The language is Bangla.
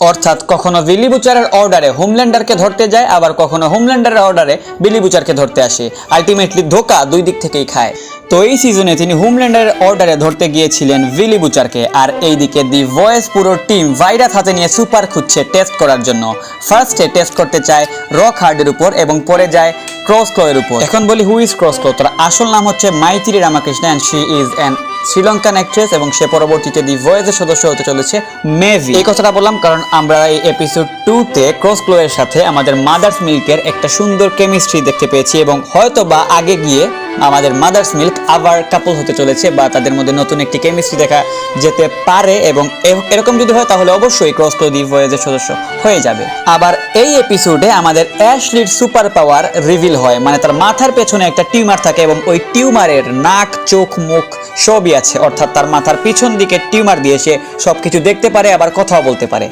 অর্থাৎ কখনো বিলি বুচারের অর্ডারে হোমল্যান্ডারকে ধরতে যায়, আবার কখনো হোমল্যান্ডারের অর্ডারে বিলি বুচারকে ধরতে আসে। আলটিমেটলি ধোকা দুই দিক থেকেই খায়। তো এই সিজনে তিনি হোমল্যান্ডারের অর্ডারে ধরতে গিয়েছিলেন বিলি বুচারকে, আর এইদিকে দি ভয়েস পুরো টিম ভাইরাস হাতে নিয়ে সুপার খুঁজছে টেস্ট করার জন্য। ফার্স্টে টেস্ট করতে চায় রক হার্ডের উপর এবং পরে যায় ক্রসক্লোয়ের উপর। এখন বলি হু ইজ ক্রসক্লো। তার আসল নাম হচ্ছে Maithili Ramakrishna and she is an Sri Lankan actress এবং সে পরবর্তীতে দি ভয়েসের সদস্য হতে চলেছে মেভি। এই কথাটা বললাম কারণ আমরা এই এপিসোড 2-তে ক্রসক্লোয়ের সাথে আমাদের মাদার্স মিল্কের একটা সুন্দর কেমিস্ট্রি দেখতে পেয়েছি এবং হয়তো বা আগে গিয়ে আমাদের মাদার্স মিল্ক আবার কাপল হতে চলেছে বা তাদের মধ্যে নতুন একটি কেমিস্ট্রি দেখা যেতে পারে, এবং এরকম যদি হয় তাহলে অবশ্যই ক্রসক্লো দি ভয়েসের সদস্য হয়ে যাবে। আবার এই এপিসোডে আমাদের অ্যাশলির সুপার পাওয়ার রিভিল হয়, মানে তার মাথার পেছনে একটা টিউমার থাকে এবং ওই টিউমারের নাক, চোখ, মুখ সবই আছে, অর্থাৎ তার মাথার পিছন দিকে টিউমার দিয়ে সে সবকিছু দেখতে পারে, আবার কথাও বলতে পারে।